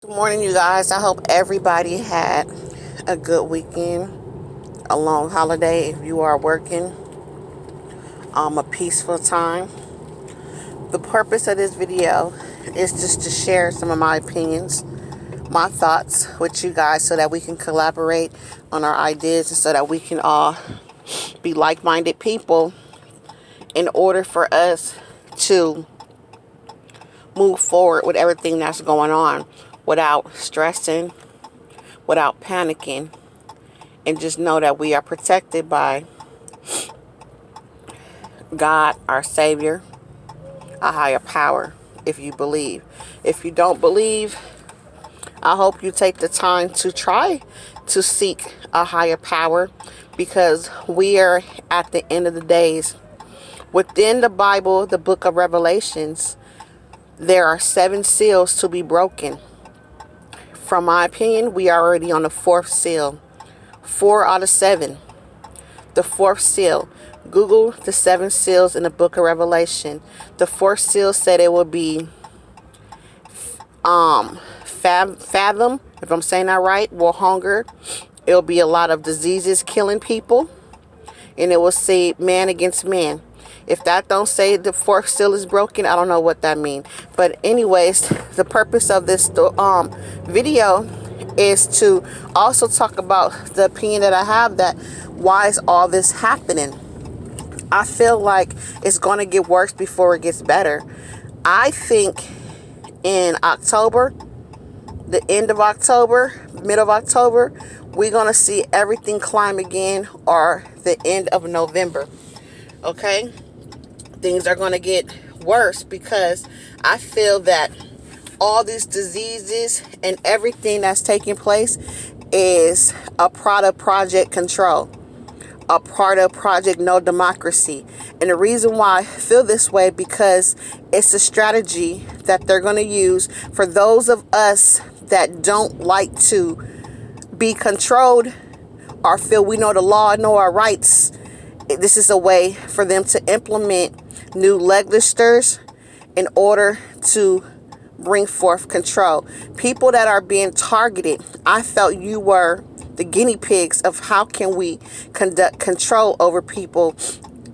Good morning, you guys. I hope everybody had a good weekend, a long holiday. If you are working, a peaceful time. The purpose of this video is just to share some of my opinions, my thoughts with you guys so that we can collaborate on our ideas and so that we can all be like-minded people in order for us to move forward with everything that's going on without stressing, without panicking, and just know that we are protected by God, our Savior, a higher power, if you believe. If you don't believe, I hope you take the time to try to seek a higher power, because we are at the end of the days. Within the Bible, the book of Revelations, there are 7 seals to be broken. From my opinion, we are already on the 4th seal. 4 out of 7. The 4th seal. Google the 7 seals in the book of Revelation. The 4th seal said it will be fathom, if I'm saying that right, will hunger. It'll be a lot of diseases killing people. And it will say man against man. If that don't say the 4th seal is broken, I don't know what that means. But anyways, the purpose of this video is to also talk about the opinion that I have, that why is all this happening? I feel like it's going to get worse before it gets better. I think in October, the end of October, mid of October, we're going to see everything climb again, or the end of November. Okay? Things are going to get worse because I feel that all these diseases and everything that's taking place is a part of Project Control, a part of Project No Democracy. And the reason why I feel this way, because it's a strategy that they're going to use for those of us that don't like to be controlled or feel we know the law and know our rights. This is a way for them to implement new legislators in order to bring forth control. People that are being targeted, I felt you were the guinea pigs of how can we conduct control over people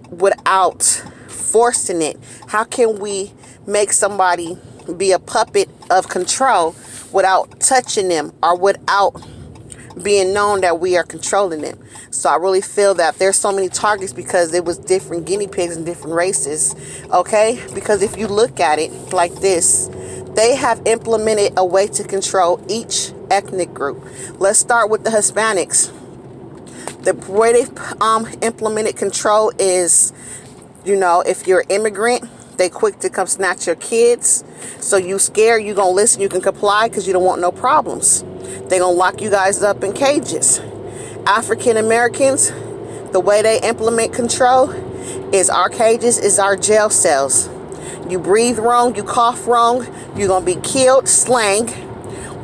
without forcing it. How can we make somebody be a puppet of control without touching them or without being known that we are controlling them? So I really feel that there's so many targets because it was different guinea pigs and different races. Okay? Because if you look at it like this, they have implemented a way to control each ethnic group. Let's start with the Hispanics. The way they've implemented control is, if you're an immigrant, they quick to come snatch your kids. So you scared, you gonna listen, you can comply because you don't want no problems. They gonna lock you guys up in cages. African Americans, the way they implement control is our cages is our jail cells. You breathe wrong, you cough wrong, you're gonna be killed, slang,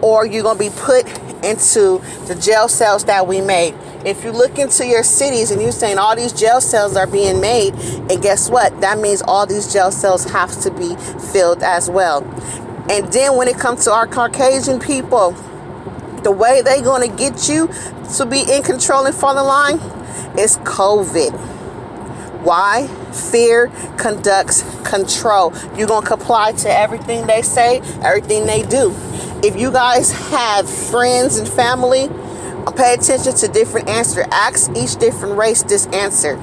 or you're gonna be put into the jail cells that we made. If you look into your cities and you're saying all these jail cells are being made, and guess what? That means all these jail cells have to be filled as well. And then when it comes to our Caucasian people, the way they're going to get you to be in control and fall in line is COVID. Why? Fear conducts control. You're going to comply to everything they say, everything they do. If you guys have friends and family, pay attention to different answers. Ask each different race this answer.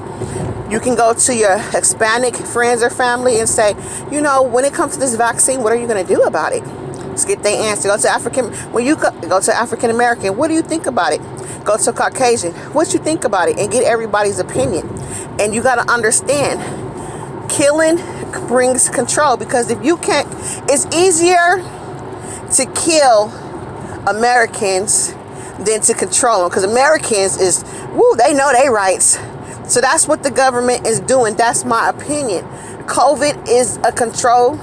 You can go to your Hispanic friends or family and say, when it comes to this vaccine, what are you going to do about it? Let's get their answer. Go to African. When you go to African American, what do you think about it? Go to Caucasian. What you think about it? And get everybody's opinion. And you got to understand, killing brings control, because if you can't, it's easier to kill Americans than to control them, because Americans they know their rights. So that's what the government is doing. That's my opinion. COVID is a control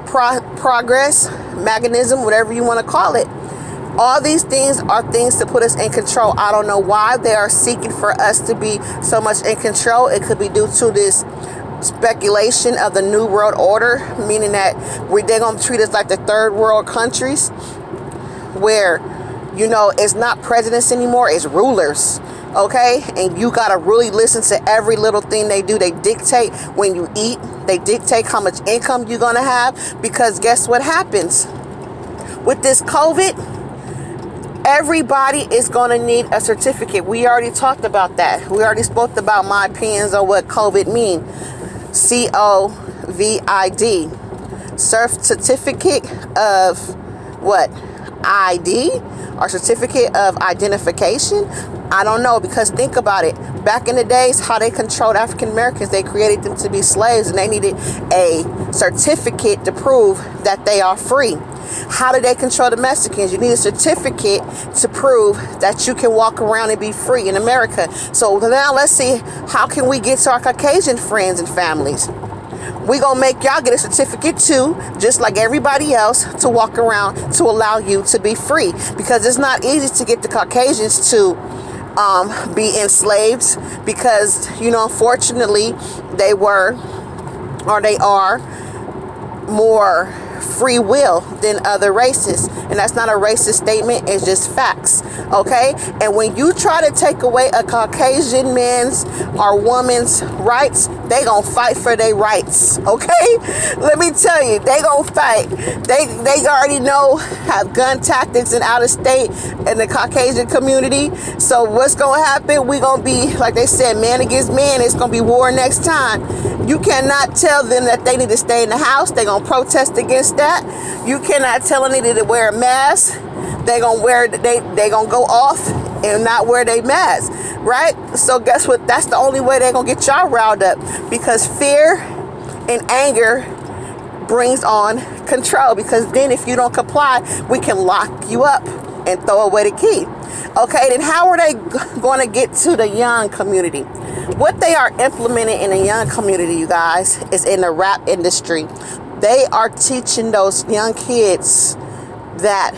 progress mechanism, whatever you want to call it. All these things are things to put us in control. I don't know why they are seeking for us to be so much in control. It could be due to this speculation of the New World Order, meaning that they're going to treat us like the third world countries. where, you know, it's not presidents anymore, it's rulers. Okay, and you gotta really listen to every little thing they do. They dictate when you eat, they dictate how much income you're gonna have, because guess what happens with this COVID? Everybody is gonna need a certificate. We already talked about that. We already spoke about my opinions on what COVID mean. COVID, certificate of what? ID or certificate of identification? I don't know, because think about it. Back in the days, how they controlled African Americans, they created them to be slaves, and they needed a certificate to prove that they are free. How did they control the Mexicans? You need a certificate to prove that you can walk around and be free in America. So now let's see, how can we get to our Caucasian friends and families? We gonna make y'all get a certificate too, just like everybody else, to walk around, to allow you to be free. Because it's not easy to get the Caucasians to be enslaved, because, you know, unfortunately they were, or they are, more free will than other races. And that's not a racist statement, it's just facts. Okay, and when you try to take away a Caucasian man's or woman's rights, they gonna fight for their rights. Okay, let me tell you, they gonna fight. They already know, have gun tactics in out of state in the Caucasian community. So what's gonna happen? We gonna be, like they said, man against man. It's gonna be war next time. You cannot tell them that they need to stay in the house. They gonna protest against that. You cannot tell them they need to wear a mask. They gonna wear, they gonna go off and not wear their mask, right? So guess what? That's the only way they gonna get y'all riled up, because fear and anger brings on control. Because then if you don't comply, we can lock you up and throw away the key. Okay, then how are they going to get to the young community? What they are implementing in the young community, you guys, is in the rap industry. They are teaching those young kids that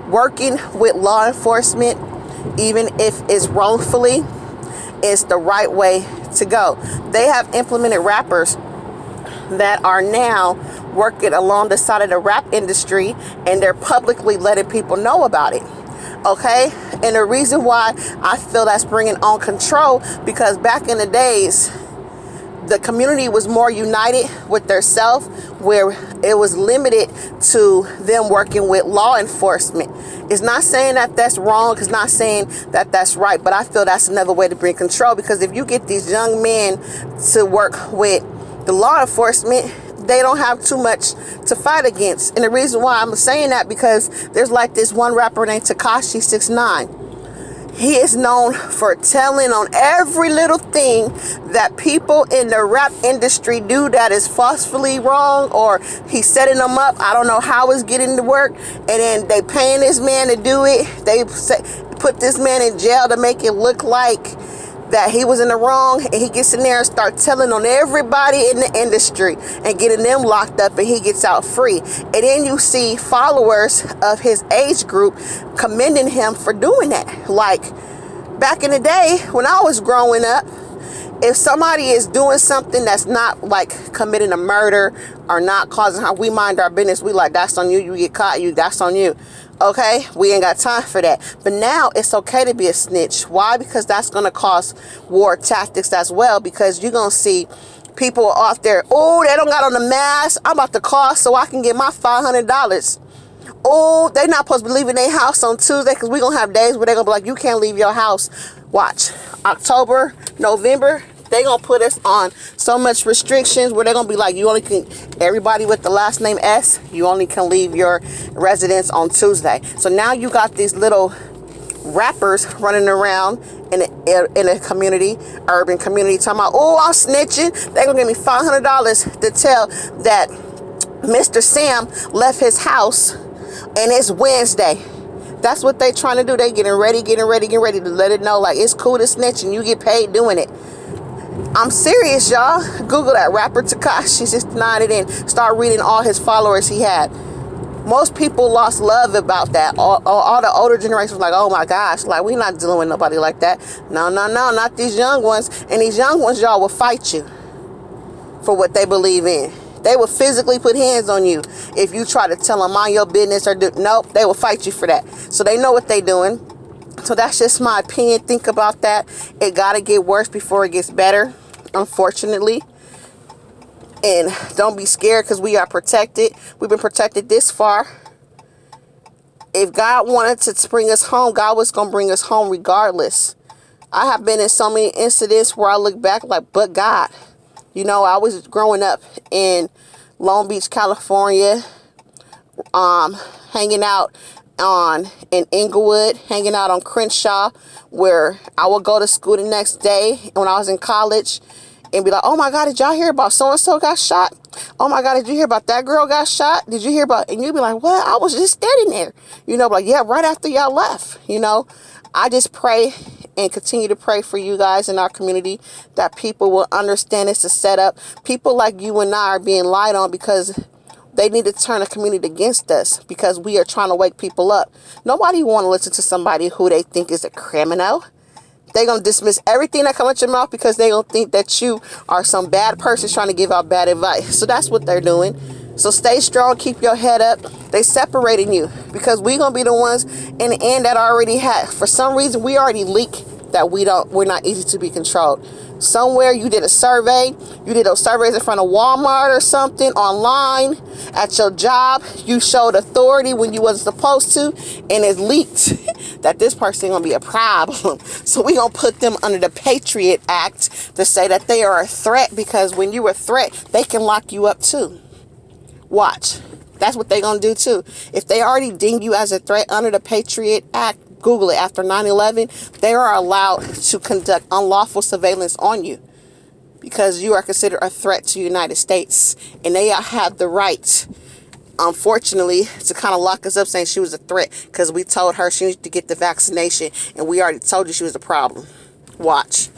working with law enforcement, even if it's wrongfully, is the right way to go. They have implemented rappers that are now working along the side of the rap industry, and they're publicly letting people know about it. Okay, and the reason why I feel that's bringing on control, because back in the days, the community was more united with their self, where it was limited to them working with law enforcement. It's not saying that that's wrong. It's not saying that that's right. But I feel that's another way to bring control, because if you get these young men to work with the law enforcement, they don't have too much to fight against. And the reason why I'm saying that, because there's like this one rapper named Tekashi 6ix9ine. He is known for telling on every little thing that people in the rap industry do that is forcefully wrong, or he's setting them up. I don't know how it's getting to work. And then they paying this man to do it. They put this man in jail to make it look like that he was in the wrong, and he gets in there and starts telling on everybody in the industry and getting them locked up, and he gets out free. And then you see followers of his age group commending him for doing that. Like back in the day when I was growing up, if somebody is doing something that's not like committing a murder or not causing harm, we mind our business. We like, that's on you. You get caught, that's on you. Okay, we ain't got time for that. But now it's okay to be a snitch. Why? Because that's going to cause war tactics as well. Because you're going to see people out there, oh, they don't got on the mask. I'm about to call so I can get my $500. Oh, they not supposed to be leaving their house on Tuesday, because we're going to have days where they're going to be like, you can't leave your house. Watch. October, November, they going to put us on so much restrictions where they're going to be like, you only can, everybody with the last name S, you only can leave your residence on Tuesday. So now you got these little rappers running around in a community, urban community, talking about, oh, I'm snitching. They're going to give me $500 to tell that Mr. Sam left his house and it's Wednesday. That's what they trying to do. They getting ready to let it know, like, it's cool to snitch and you get paid doing it. I'm serious, y'all. Google that rapper Tekashi 6ix9ine and then start reading all his followers he had. Most people lost love about that. All the older generations was like, oh my gosh, like, we not dealing with nobody like that. No, not these young ones. And these young ones, y'all, will fight you for what they believe in. They will physically put hands on you if you try to tell them mind your business or do. Nope, they will fight you for that. So they know what they're doing. So that's just my opinion. Think about that. It got to get worse before it gets better, unfortunately. And don't be scared, because we are protected. We've been protected this far. If God wanted to bring us home, God was going to bring us home regardless. I have been in so many incidents where I look back like, but God. You know, I was growing up in Long Beach, California, hanging out in Inglewood, hanging out on Crenshaw, where I would go to school the next day when I was in college and be like, oh my God, did y'all hear about so-and-so got shot? Oh my God, did you hear about that girl got shot? Did you hear about, and you'd be like, what? I was just standing there, you know, like, yeah, right after y'all left, you know. I just pray and continue to pray for you guys in our community, that people will understand it's a setup. People like you and I are being lied on because they need to turn the community against us, because we are trying to wake people up. Nobody want to listen to somebody who they think is a criminal. They're going to dismiss everything that comes out your mouth because they don't think that you are some bad person trying to give out bad advice. So that's what they're doing. So stay strong, keep your head up. They separating you because we're going to be the ones in the end that already have. For some reason, we already leak that we're not easy to be controlled. Somewhere you did a survey, you did those surveys in front of Walmart or something, online, at your job, you showed authority when you wasn't supposed to, and it's leaked that this person gonna be a problem. So we gonna put them under the Patriot Act to say that they are a threat, because when you a threat, they can lock you up too. Watch. That's what they gonna do too. If they already ding you as a threat under the Patriot Act, Google it, after 9/11, they are allowed to conduct unlawful surveillance on you because you are considered a threat to the United States. And they have the right, unfortunately, to kind of lock us up saying she was a threat because we told her she needed to get the vaccination and we already told you she was a problem. Watch.